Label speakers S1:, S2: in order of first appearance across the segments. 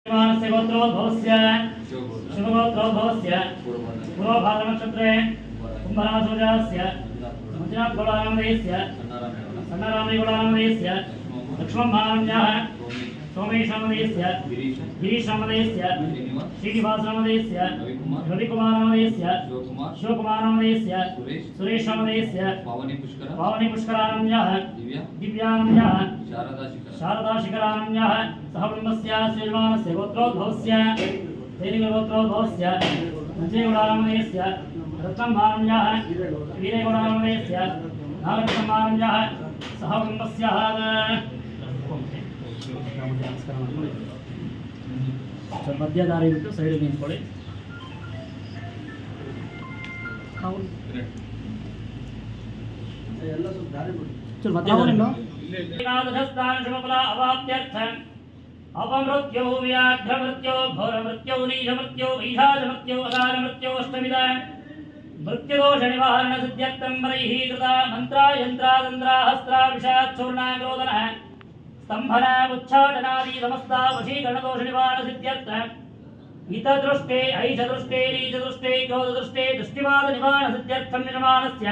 S1: गोत्रोद्भवस्य शुभगोत्रोद्भवस्य पूर्वभाद्रनक्षत्रे कुम्भराजोजास्य मंजुनाथगौडारामदेयस्य सन्नारामदेयगौडारामदेयस्य लक्ष्मणभारण्याः सोमेशरामदेयस्य गिरीशरामदेयस्य श्रीनिवासरामदेयस्य रविकुमारामदेयस्य शिवकुमारामदेयस्य सुरेशरामदेयस्य पावनी पुष्करारण्याः दिव्यारण्याः शारदाशिखरारण्याः सहकुटुम्बस्य श्रीमानस्य गोत्रोद्भवस्य तेलिगोत्रोद्भवस्य नञ्जयगौडारामदेयस्य रत्नभारण्याः वीरगौडारामदेयस्य नागरत्नभारण्याः सहकुटुम्बस्य मध्य दारी बिಟ್ಟು ಸೈಡ್ ನಿಂತ್ಕೊಳ್ಳಿ ಎಲ್ಲ ಸ್ವಲ್ಪ ದಾರಿ ಬಿಡಿ ಚಲ್ ಮಧ್ಯ ದಾರಿ ಏಕಾದಶಸ್ಥಾನ ಶುಭಫಲ ಅವಾಪ್ತ್ಯರ್ಥಂ ಅಪಮೃತ್ಯೋ ವ್ಯಾಘ್ರಮೃತ್ಯೋ ಘೋರಮೃತ್ಯೋ ನೀಚಮೃತ್ಯೋ ವೈಷಾಚಮೃತ್ಯೋ ಅಕಾಲಮೃತ್ಯೋ ಅಷ್ಟಮಿದ ಮೃತ್ಯುದೋಷ ನಿವಾರಣ ಸಿದ್ಧ್ಯರ್ಥಂ ವರೈಃ ಕೃತ ಮಂತ್ರ ಯಂತ್ರ ತಂತ್ರ ಹಸ್ತ್ರ ವಿಷಾಚೂರ್ಣಾಗ್ರೋದನ ಸ್ತಂಭನ ಉಚ್ಚಾಟನಾದಿ ಸಮಸ್ತ ವಶೀಕರಣದೋಷ ನಿವಾರಣ ಸಿದ್ಧ್ಯರ್ಥ ಹಿತದೃಷ್ಟೇ ಐಷದೃಷ್ಟೇ ನೀಚದೃಷ್ಟೇ ಕ್ರೋಧದೃಷ್ಟೇ ದೃಷ್ಟಿವಾದ ನಿವಾರಣ ಸಿದ್ಧ್ಯರ್ಥಂ ನಿರ್ಮಾಣಸ್ಯ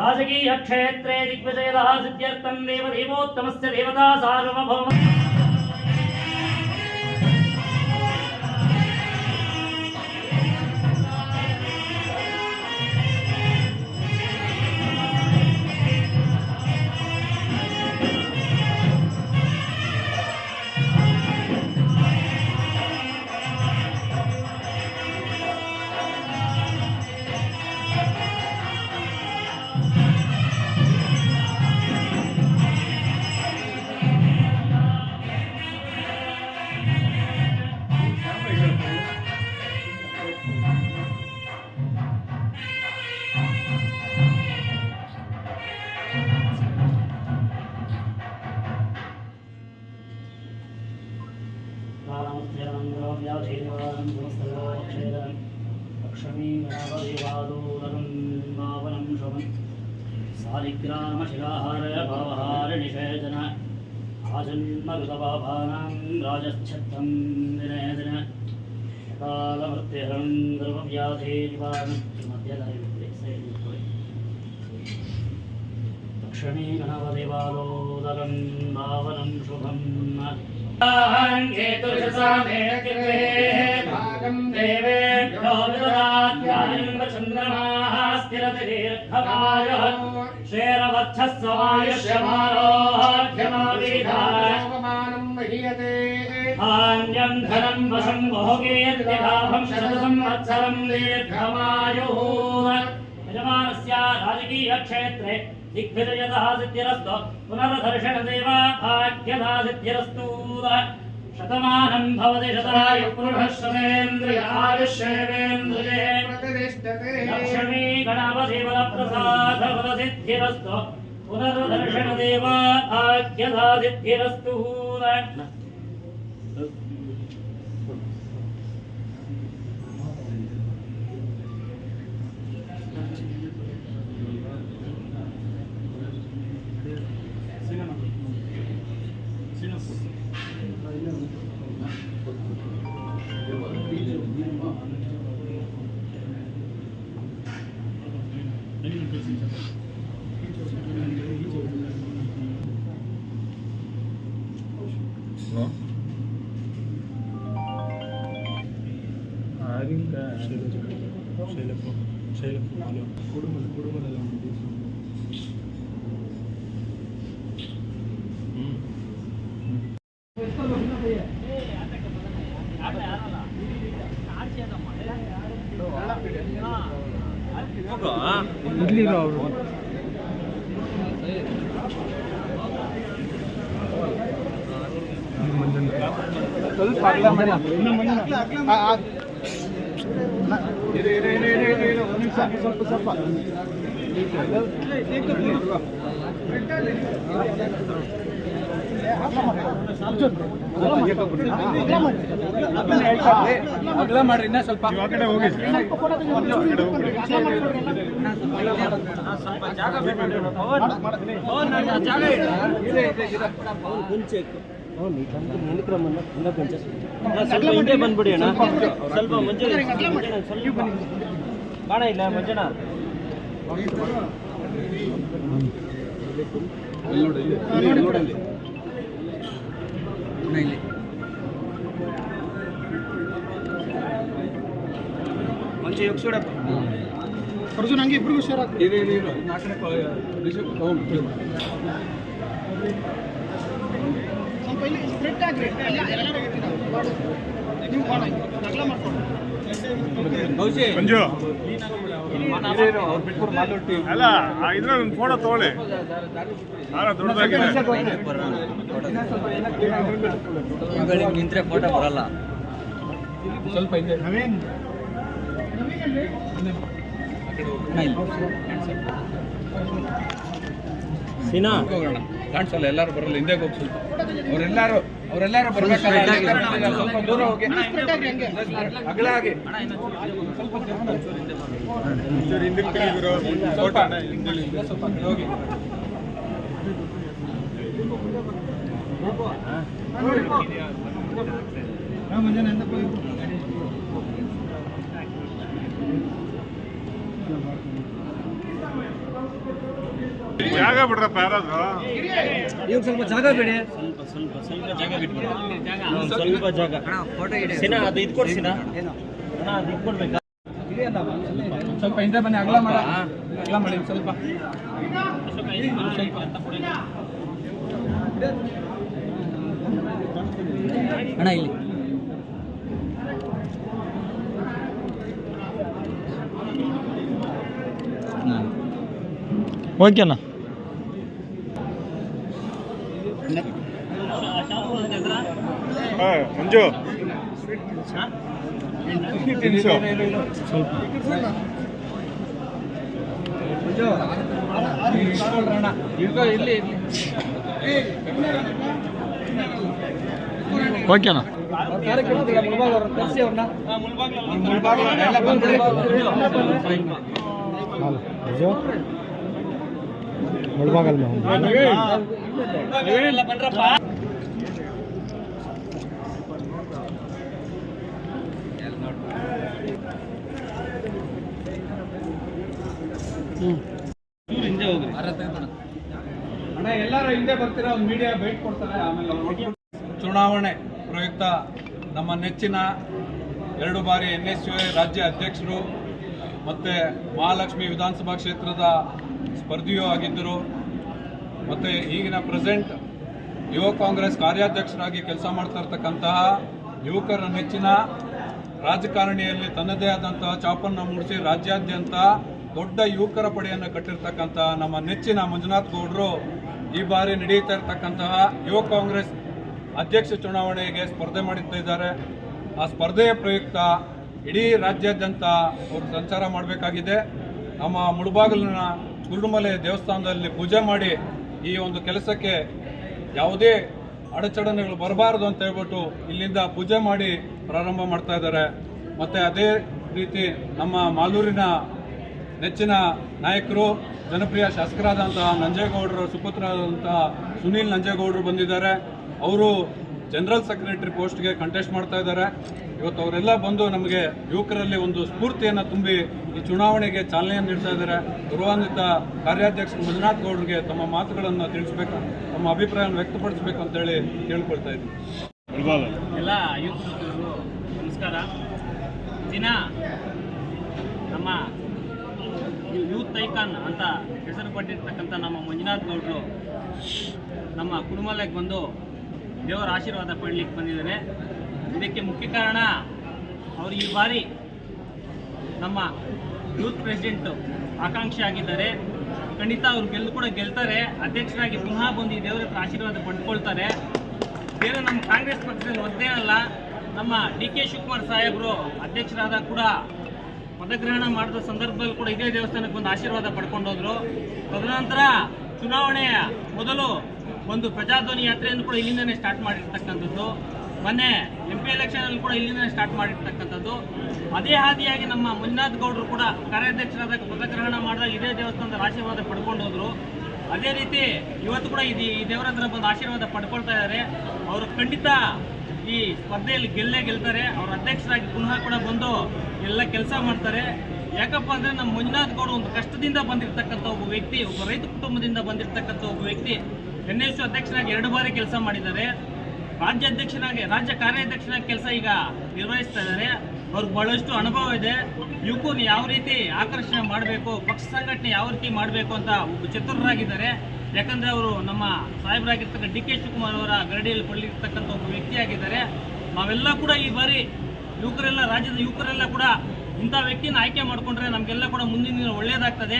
S1: ರಾಜಕೀಯ ಕ್ಷೇತ್ರೇ ದಿಗ್ವಿಜಯದಃ ಸಿದ್ಧ್ಯರ್ಥಂ ದೇವದೇವೋತ್ತಮಸ್ಯ ದೇವತಾ ಸಾರ್ವಭೌಮ सालिग्रामशिलाहार भावहार निषेधन आजन्मकृतपापानां राजच्छत्रं निवेदन कालमृत्युहरं गर्भव्याधेनिवारणं लक्ष्मी गणपतिपादोदरं भावनं शुभं देवेभ्यो चन्द्रमाः स्थिरतिदीर्घमायुः शेरवक्षस्वमायुष्यमारोह्यमाविधायमानं महीयते धान्यं धनं वशं भोगेत्यभाभं शतसंवत्सरं दीर्घमायुः यजमानस्य राजकीयक्षेत्रे दिग्विजयतः सिद्धिरस्तु पुनर्दर्शनदेवा भाग्यदा सिद्धिरस्तु शतमानं भवति शतायुः पुरुषः शतेन्द्रिय आयुष्येवेन्द्रिये प्रतिष्ठते लक्ष्मी गणपतिवरप्रसादवरसिद्धिरस्तु पुनर्दर्शनदेवा भाग्यदा सिद्धिरस्तु
S2: ಅಗಲ ಮಾಡ್ರಿ ಇನ್ನ ಸ್ವಲ್ಪ
S1: ಆ ಕಡೆ ಹೋಗಿ
S2: ಸ್ವಲ್ಪ ಜಾಗ ಬೇಕು ಪವನ್ ಜಾಗ ಇದೆ ಮುಂಚೆ
S3: ಸ್ವಲ್ಪ ಹಿಂದೆ ಬಂದ್ಬಿಡಿ ಅಣ್ಣ, ಸ್ವಲ್ಪ ಮಂಜಣ್ಣ ಸ್ವಲ್ಪ ಕಾಣ ಇಲ್ಲ ಮಂಜಣ್ಣ. ಮಂಜು ಯೋಗಿಸೋಡಪ್ಪ
S2: ಅರ್ಜುನ್ ಹಂಗೆ ಇಬ್ರಿಗೂ ಶೇರ್ ಆಗ್ತದೆ. ಸ್ವಲ್ಪ ಇಲ್ಲಿ ಸ್ಪ್ರೆಡ್ ಆಗ್ರಿ, ನೀವು ಕಾಣ ಅಗಲ ಮಾಡ್ಕೊಂಡು
S4: ಅಲ್ಲ ಇದ್ರಲ್ಲಿ ಒಂದು ಫೋಟೋ ತಗೊಳ್ಳಿ.
S3: ನಿಂತ್ರೆ ಫೋಟೋ ಬರಲ್ಲ.
S2: ಸ್ವಲ್ಪ ಇದೆ ನವೀನ್
S3: ಸೀನಾ
S2: ಕಾಣಿಸಲ್ಲ, ಎಲ್ಲರೂ ಬರಲ್ಲ, ಹಿಂದೆ ಹೋಗಿ ಸ್ವಲ್ಪ ಅವರೆಲ್ಲರೂ ಬರ್ಬೇಕಾದ್ರೆ ಸ್ವಲ್ಪ ದೂರ ಹೋಗಿ ಅಗಲ ಆಗಿ ಸ್ವಲ್ಪ ಹೋಗಿ.
S4: ಜಾಗ ಬಿಡ್ರಪ್ಪ ಯಾರಾದ್ರು.
S3: ಇವಾಗ ಸ್ವಲ್ಪ ಜಾಗ ಬಿಡಿ, ಸ್ವಲ್ಪ ಜಾಗ ಬಿಟ್ಬಿಡಿ, ಸ್ವಲ್ಪ ಜಾಗ. ಸೀನಾ ಅದು ಇದು ಕೊಡ್ಸಿನಾ ಅಣ್ಣ, ಅದು ಇದು ಕೊಡ್ಬೇಕಾ?
S2: ಸ್ವಲ್ಪ ಹಿಂದೆ ಬನ್ನಿ, ಅಗಲ ಮಾಡಿ ಸ್ವಲ್ಪ
S3: ಅಣ್ಣ ಇಲ್ಲಿ ಓಕೆನಾ.
S4: ಮಂಜು ತಿನ್ಸು.
S3: ಓಕೆನಾ.
S2: ಮುಳ್ಬಾಗಲ್
S3: ಹಿಂದೆ ಹೋಗ್ರಿ
S2: ಅಣ್ಣ, ಎಲ್ಲರೂ ಹಿಂದೆ ಬರ್ತೀರಾ, ಒಂದು ಮೀಡಿಯಾ ಭೇಟಿ ಕೊಡ್ತಾರೆ. ಆಮೇಲೆ ಚುನಾವಣೆ ಪ್ರಯುಕ್ತ ನಮ್ಮ ನೆಚ್ಚಿನ 2 ಬಾರಿ NSUI ರಾಜ್ಯ ಅಧ್ಯಕ್ಷರು ಮತ್ತು ಮಹಾಲಕ್ಷ್ಮಿ ವಿಧಾನಸಭಾ ಕ್ಷೇತ್ರದ ಸ್ಪರ್ಧಿಯೂ ಆಗಿದ್ದರು, ಮತ್ತು ಈಗಿನ ಪ್ರೆಸೆಂಟ್ ಯುವ ಕಾಂಗ್ರೆಸ್ ಕಾರ್ಯಾಧ್ಯಕ್ಷರಾಗಿ ಕೆಲಸ ಮಾಡ್ತಾ ಇರ್ತಕ್ಕಂತಹ ಯುವಕರ ನೆಚ್ಚಿನ ರಾಜಕಾರಣಿಯಲ್ಲಿ ತನ್ನದೇ ಆದಂತಹ ಛಾಪನ್ನು ಮೂಡಿಸಿ ರಾಜ್ಯಾದ್ಯಂತ ದೊಡ್ಡ ಯುವಕರ ಪಡೆಯನ್ನು ಕಟ್ಟಿರ್ತಕ್ಕಂಥ ನಮ್ಮ ನೆಚ್ಚಿನ ಮಂಜುನಾಥ್ ಗೌಡರು ಈ ಬಾರಿ ನಡೆಯುತ್ತಾ ಇರತಕ್ಕಂತಹ ಯುವ ಕಾಂಗ್ರೆಸ್ ಅಧ್ಯಕ್ಷ ಚುನಾವಣೆಗೆ ಸ್ಪರ್ಧೆ ಮಾಡುತ್ತಾ ಇದ್ದಾರೆ. ಆ ಸ್ಪರ್ಧೆಯ ಪ್ರಯುಕ್ತ ಇಡೀ ರಾಜ್ಯಾದ್ಯಂತ ಅವರು ಸಂಚಾರ ಮಾಡಬೇಕಾಗಿದೆ. ನಮ್ಮ ಮುಳಬಾಗಿಲಿನ ಕುರುಡುಮಲೆ ದೇವಸ್ಥಾನದಲ್ಲಿ ಪೂಜೆ ಮಾಡಿ ಈ ಒಂದು ಕೆಲಸಕ್ಕೆ ಯಾವುದೇ ಅಡಚಣೆಗಳು ಬರಬಾರದು ಅಂತ ಹೇಳ್ಬಿಟ್ಟು ಇಲ್ಲಿಂದ ಪೂಜೆ ಮಾಡಿ ಪ್ರಾರಂಭ ಮಾಡ್ತಾ ಇದ್ದಾರೆ. ಮತ್ತು ಅದೇ ರೀತಿ ನಮ್ಮ ಮಾಲೂರಿನ ನೆಚ್ಚಿನ ನಾಯಕರು, ಜನಪ್ರಿಯ ಶಾಸಕರಾದಂತಹ ನಂಜೇಗೌಡರ ಸುಪುತ್ರರಾದಂತಹ ಸುನೀಲ್ ನಂಜೇಗೌಡರು ಬಂದಿದ್ದಾರೆ. ಅವರು ಜನರಲ್ ಸೆಕ್ರೆಟರಿ ಪೋಸ್ಟ್ಗೆ ಕಂಟೆಸ್ಟ್ ಮಾಡ್ತಾ ಇದ್ದಾರೆ. ಇವತ್ತು ಅವರೆಲ್ಲ ಬಂದು ನಮಗೆ ಯುವಕರಲ್ಲಿ ಒಂದು ಸ್ಫೂರ್ತಿಯನ್ನು ತುಂಬಿ ಈ ಚುನಾವಣೆಗೆ ಚಾಲನೆಯನ್ನು ನೀಡ್ತಾ ಇದ್ದಾರೆ. ಗೌರವಾನ್ವಿತ ಕಾರ್ಯಾಧ್ಯಕ್ಷರು ಮಂಜುನಾಥ್ ಗೌಡರಿಗೆ ತಮ್ಮ ಮಾತುಗಳನ್ನು ತಿಳಿಸಬೇಕು, ತಮ್ಮ ಅಭಿಪ್ರಾಯವನ್ನು ವ್ಯಕ್ತಪಡಿಸಬೇಕು ಅಂತೇಳಿ ಕೇಳ್ಕೊಳ್ತಾ ಇದ್ದೀನಿ.
S1: ಎಲ್ಲ ಯುವಕರು ನಮಸ್ಕಾರ. ದಿನ ನಮ್ಮ ಯೂತ್ ಐಕಾನ್ ಅಂತ ಹೆಸರು ಪಟ್ಟಿರ್ತಕ್ಕಂಥ ನಮ್ಮ ಮಂಜುನಾಥ್ ಗೌಡರು ನಮ್ಮ ಕುಟುಂಬಕ್ಕೆ ಬಂದು ದೇವರ ಆಶೀರ್ವಾದ ಪಡಲಿಕ್ಕೆ ಬಂದಿದ್ದಾರೆ. ಇದಕ್ಕೆ ಮುಖ್ಯ ಕಾರಣ ಅವರು ಈ ಬಾರಿ ನಮ್ಮ ಯೂತ್ ಪ್ರೆಸಿಡೆಂಟ್ ಆಕಾಂಕ್ಷಿ ಆಗಿದ್ದಾರೆ. ಖಂಡಿತ ಅವರು ಗೆಲ್ತಾರೆ. ಅಧ್ಯಕ್ಷರಾಗಿ ಪುನಃ ಬಂದು ಈ ದೇವರ ಹತ್ರ ಆಶೀರ್ವಾದ ಪಡ್ಕೊಳ್ತಾರೆ. ಬೇರೆ ನಮ್ಮ ಕಾಂಗ್ರೆಸ್ ಪಕ್ಷದಲ್ಲಿ ಒಂದೇ ಅಲ್ಲ, ನಮ್ಮ DK ಶಿವಕುಮಾರ್ ಸಾಹೇಬರು ಅಧ್ಯಕ್ಷರಾದ ಕೂಡ ಪದಗ್ರಹಣ ಮಾಡಿದ ಸಂದರ್ಭದಲ್ಲಿ ಕೂಡ ಇದೇ ದೇವಸ್ಥಾನಕ್ಕೆ ಬಂದು ಆಶೀರ್ವಾದ ಪಡ್ಕೊಂಡು ಹೋದ್ರು. ತದನಂತರ ಚುನಾವಣೆಯ ಮೊದಲು ಒಂದು ಪ್ರಜಾಧ್ವನಿ ಯಾತ್ರೆಯನ್ನು ಕೂಡ ಇಲ್ಲಿಂದನೇ ಸ್ಟಾರ್ಟ್ ಮಾಡಿರ್ತಕ್ಕಂಥದ್ದು. ಮೊನ್ನೆ MP ಎಲೆಕ್ಷನಲ್ಲಿ ಕೂಡ ಇಲ್ಲಿಂದನೇ ಸ್ಟಾರ್ಟ್ ಮಾಡಿರ್ತಕ್ಕಂಥದ್ದು. ಅದೇ ಹಾದಿಯಾಗಿ ನಮ್ಮ ಮಂಜುನಾಥ್ ಗೌಡರು ಕೂಡ ಕಾರ್ಯಾಧ್ಯಕ್ಷರಾದಾಗ ಪದಗ್ರಹಣ ಮಾಡಿದಾಗ ಇದೇ ದೇವಸ್ಥಾನದ ಆಶೀರ್ವಾದ ಪಡ್ಕೊಂಡು ಹೋದ್ರು. ಅದೇ ರೀತಿ ಇವತ್ತು ಕೂಡ ಈ ದೇವರ ಹತ್ರ ಬಂದು ಆಶೀರ್ವಾದ ಪಡ್ಕೊಳ್ತಾ ಇದ್ದಾರೆ. ಅವರು ಖಂಡಿತ ಈ ಸ್ಪರ್ಧೆಯಲ್ಲಿ ಗೆಲ್ತಾರೆ. ಅವ್ರ ಅಧ್ಯಕ್ಷರಾಗಿ ಪುನಃ ಕೂಡ ಬಂದು ಎಲ್ಲ ಕೆಲಸ ಮಾಡ್ತಾರೆ. ಯಾಕಪ್ಪ ಅಂದರೆ ನಮ್ಮ ಮಂಜುನಾಥ್ ಗೌಡ ಒಂದು ಕಷ್ಟದಿಂದ ಬಂದಿರತಕ್ಕಂಥ ಒಬ್ಬ ವ್ಯಕ್ತಿ, ಒಬ್ಬ ರೈತ ಕುಟುಂಬದಿಂದ ಬಂದಿರತಕ್ಕಂಥ ಒಬ್ಬ ವ್ಯಕ್ತಿ. NSU ಅಧ್ಯಕ್ಷರಾಗಿ 2 ಬಾರಿ ಕೆಲಸ ಮಾಡಿದ್ದಾರೆ. ರಾಜ್ಯ ಕಾರ್ಯಾಧ್ಯಕ್ಷರಾಗಿ ಕೆಲಸ ಈಗ ನಿರ್ವಹಿಸ್ತಾ ಇದ್ದಾರೆ. ಅವ್ರಿಗೆ ಬಹಳಷ್ಟು ಅನುಭವ ಇದೆ. ಯುವಕರನ್ನ ಯಾವ ರೀತಿ ಆಕರ್ಷಣೆ ಮಾಡಬೇಕು, ಪಕ್ಷ ಸಂಘಟನೆ ಯಾವ ರೀತಿ ಮಾಡಬೇಕು ಅಂತ ಒಬ್ಬ ಚತುರರಾಗಿದ್ದಾರೆ. ಯಾಕಂದರೆ ಅವರು ನಮ್ಮ ಸಾಹೇಬರಾಗಿರ್ತಕ್ಕಂಥ DK ಶಿವಕುಮಾರ್ ಅವರ ಗರಡಿಯಲ್ಲಿ ಪಡೆದಿರ್ತಕ್ಕಂಥ ಒಬ್ಬ ವ್ಯಕ್ತಿಯಾಗಿದ್ದಾರೆ. ನಾವೆಲ್ಲ ಕೂಡ ಈ ಬಾರಿ ರಾಜ್ಯದ ಯುವಕರೆಲ್ಲ ಕೂಡ ಇಂಥ ವ್ಯಕ್ತಿನ ಆಯ್ಕೆ ಮಾಡಿಕೊಂಡ್ರೆ ನಮಗೆಲ್ಲ ಕೂಡ ಮುಂದಿನ ದಿನ ಒಳ್ಳೆಯದಾಗ್ತದೆ.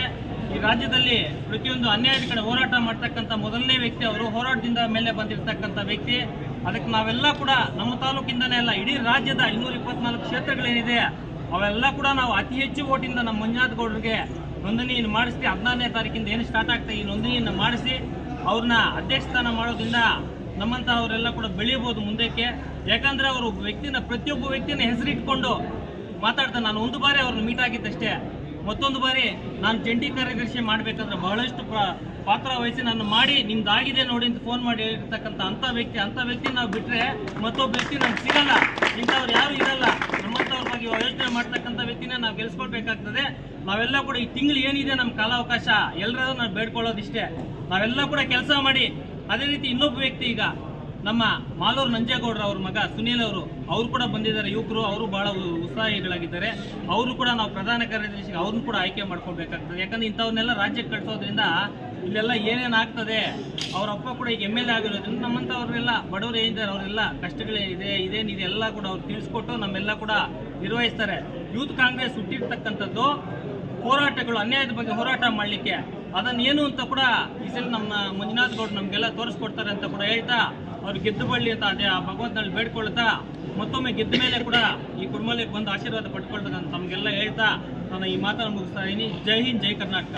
S1: ಈ ರಾಜ್ಯದಲ್ಲಿ ಪ್ರತಿಯೊಂದು ಅನ್ಯಾಯದ ಕಡೆ ಹೋರಾಟ ಮಾಡ್ತಕ್ಕಂಥ ಮೊದಲನೇ ವ್ಯಕ್ತಿ ಅವರು, ಹೋರಾಟದಿಂದ ಮೇಲೆ ಬಂದಿರತಕ್ಕಂಥ ವ್ಯಕ್ತಿ. ಅದಕ್ಕೆ ನಾವೆಲ್ಲ ಕೂಡ ನಮ್ಮ ತಾಲೂಕಿಂದನೇ ಅಲ್ಲ, ಇಡೀ ರಾಜ್ಯದ 224 ಕ್ಷೇತ್ರಗಳೇನಿದೆ ಅವೆಲ್ಲ ಕೂಡ ನಾವು ಅತಿ ಹೆಚ್ಚು ಓಟಿಂದ ನಮ್ಮ ಮಂಜುನಾಥ್ ಗೌಡರಿಗೆ ನೋಂದಣಿಯನ್ನು ಮಾಡಿಸಿ 14ನೇ ತಾರೀಕಿಂದ ಏನು ಸ್ಟಾರ್ಟ್ ಆಗ್ತದೆ ಈ ನೋಂದಣಿಯನ್ನು ಮಾಡಿಸಿ ಅವ್ರನ್ನ ಅಧ್ಯಕ್ಷ ಸ್ಥಾನ ಮಾಡೋದ್ರಿಂದ ನಮ್ಮಂತ ಅವರೆಲ್ಲ ಕೂಡ ಬೆಳೆಯಬಹುದು ಮುಂದಕ್ಕೆ. ಯಾಕಂದ್ರೆ ಅವರು ಪ್ರತಿಯೊಬ್ಬ ವ್ಯಕ್ತಿನ ಹೆಸರಿಟ್ಕೊಂಡು ಮಾತಾಡ್ತಾರೆ. ನಾನು ಒಂದು ಬಾರಿ ಅವ್ರನ್ನ ಮೀಟ್ ಆಗಿದ್ದಷ್ಟೇ, ಮತ್ತೊಂದು ಬಾರಿ ನಾನು ಜಂಟಿ ಕಾರ್ಯದರ್ಶಿ ಮಾಡಬೇಕಾದ್ರೆ ಬಹಳಷ್ಟು ಪಾತ್ರ ವಹಿಸಿ ನಾನು ಮಾಡಿ ನಿಮ್ದಾಗಿದೆ ನೋಡಿ ಅಂತ ಫೋನ್ ಮಾಡಿ ಹೇಳಿರ್ತಕ್ಕಂಥ ಅಂಥ ವ್ಯಕ್ತಿ ನಾವು ಬಿಟ್ಟರೆ ಮತ್ತೊಬ್ಬ ವ್ಯಕ್ತಿ ನಮ್ಗೆ ಸಿಗಲ್ಲ. ಇಂಥವ್ರು ಯಾರು ಇರಲ್ಲ. ನಮ್ಮಂಥವ್ರ ಬಗ್ಗೆ ಯೋಚನೆ ಮಾಡ್ತಕ್ಕಂಥ ವ್ಯಕ್ತಿನ ನಾವು ಗೆಲ್ಸ್ಕೊಳ್ಬೇಕಾಗ್ತದೆ. ನಾವೆಲ್ಲ ಕೂಡ ಈ ತಿಂಗಳು ಏನಿದೆ ನಮ್ಮ ಕಾಲಾವಕಾಶ ಎಲ್ಲರೂ ನಾವು ಬೇಡ್ಕೊಳ್ಳೋದಿಷ್ಟೇ, ನಾವೆಲ್ಲ ಕೂಡ ಕೆಲಸ ಮಾಡಿ. ಅದೇ ರೀತಿ ಇನ್ನೊಬ್ಬ ವ್ಯಕ್ತಿ ಈಗ ನಮ್ಮ ಮಾಲೂರು ನಂಜೇಗೌಡರ ಅವ್ರ ಮಗ ಸುನೀಲ್ ಅವರು ಕೂಡ ಬಂದಿದ್ದಾರೆ. ಯುವಕರು ಅವರು ಬಹಳ ಉತ್ಸಾಹಿಗಳಾಗಿದ್ದಾರೆ. ಅವರು ಕೂಡ ನಾವು ಪ್ರಧಾನ ಕಾರ್ಯದರ್ಶಿಗೆ ಅವ್ರನ್ನ ಕೂಡ ಆಯ್ಕೆ ಮಾಡ್ಕೊಳ್ಬೇಕಾಗ್ತದೆ. ಯಾಕಂದ್ರೆ ಇಂಥವನ್ನೆಲ್ಲ ರಾಜ್ಯಕ್ಕೆ ಕಳಿಸೋದ್ರಿಂದ ಇಲ್ಲೆಲ್ಲ ಏನೇನು ಆಗ್ತದೆ. ಅವ್ರ ಅಪ್ಪ ಕೂಡ ಈಗ MLA ಆಗಿರೋದ್ರಿಂದ ನಮ್ಮಂಥವ್ರೆಲ್ಲ ಬಡವರು ಏನಿದ್ದಾರೆ ಅವರೆಲ್ಲ ಕಷ್ಟಗಳೇನಿದೆ ಇದೇನಿದೆ ಎಲ್ಲ ಕೂಡ ಅವ್ರು ತಿಳಿಸ್ಕೊಟ್ಟು ನಮ್ಮೆಲ್ಲ ಕೂಡ ನಿರ್ವಹಿಸ್ತಾರೆ. ಯೂತ್ ಕಾಂಗ್ರೆಸ್ ಹುಟ್ಟಿರ್ತಕ್ಕಂಥದ್ದು ಹೋರಾಟಗಳು, ಅನ್ಯಾಯದ ಬಗ್ಗೆ ಹೋರಾಟ ಮಾಡಲಿಕ್ಕೆ. ಅದನ್ನೇನು ಅಂತ ಕೂಡ ಈ ಸಲ ನಮ್ಮ ಮಂಜುನಾಥ್ ಗೌಡ ನಮಗೆಲ್ಲ ತೋರಿಸ್ಕೊಡ್ತಾರೆ ಅಂತ ಕೂಡ ಹೇಳ್ತಾ ಅವ್ರು ಗೆದ್ದು ಬಳ್ಳಿ ಅಂತ ಅದೇ ಆ ಭಗವಂತನಲ್ಲಿ ಬೇಡ್ಕೊಳ್ತಾ ಮತ್ತೊಮ್ಮೆ ಗೆದ್ದ ಮೇಲೆ ಕೂಡ ಈ ಕುಟುಂಬಕ್ಕೆ ಬಂದು ಆಶೀರ್ವಾದ ಪಡ್ಕೊಳ್ತಾರೆ ಅಂತ ತಮಗೆಲ್ಲ ಹೇಳ್ತಾ ನಾನು ಈ ಮಾತನ್ನು ಮುಗಿಸ್ತಾ ಇದ್ದೀನಿ. ಜೈ ಹಿಂದ್, ಜೈ ಕರ್ನಾಟಕ.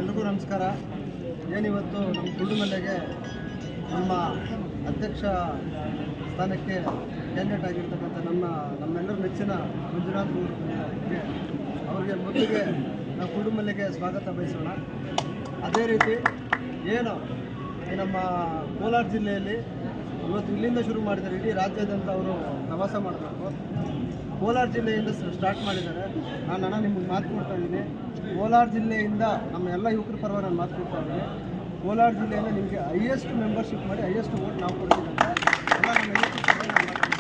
S5: ಎಲ್ರಿಗೂ ನಮಸ್ಕಾರ. ಏನಿವತ್ತು ನಮ್ಮ ಕುಟುಂಬಕ್ಕೆ ನಮ್ಮ ಅಧ್ಯಕ್ಷ ಸ್ಥಾನಕ್ಕೆ ಕ್ಯಾಂಡಿಡೇಟ್ ಆಗಿರ್ತಕ್ಕಂಥ ನಮ್ಮೆಲ್ಲರ ನೆಚ್ಚಿನ ಮಂಜುನಾಥ್ ಗೌಡರಿಗೆ ಅವರಿಗೆ ಮೊದಲಿಗೆ ನಾವು ಕುಟುಂಬಕ್ಕೆ ಸ್ವಾಗತ ಬಯಸೋಣ. ಅದೇ ರೀತಿ ಏನು ನಮ್ಮ ಕೋಲಾರ ಜಿಲ್ಲೆಯಲ್ಲಿ ಇವತ್ತು ಇಲ್ಲಿಂದ ಶುರು ಮಾಡಿದ್ದಾರೆ, ಇಡೀ ರಾಜ್ಯಾದ್ಯಂತ ಅವರು ಪ್ರವಾಸ ಮಾಡಬೇಕು. ಕೋಲಾರ ಜಿಲ್ಲೆಯಿಂದ ಸ್ಟಾರ್ಟ್ ಮಾಡಿದ್ದಾರೆ. ನಾನು ನಿಮಗೆ ಮಾತು ಕೊಡ್ತಾ ಇದ್ದೀನಿ. ಕೋಲಾರ ಜಿಲ್ಲೆಯಿಂದ ನಮ್ಮ ಎಲ್ಲ ಯುವಕರ ಪರವಾಗಿ ನಾನು ಮಾತು ಕೊಡ್ತಾ ಇದ್ದೀನಿ. ಕೋಲಾರ ಜಿಲ್ಲೆಯಿಂದ ನಿಮಗೆ ಹೈಯೆಸ್ಟ್ ಮೆಂಬರ್ಶಿಪ್ ಮಾಡಿ ಹೈಯೆಸ್ಟ್ ವೋಟ್ ನಾವು ಕೊಡ್ತೀವಿ ಅಂತ ಎಲ್ಲ ನಮ್ಮ ಯುವಕರ ಪರವಾಗಿ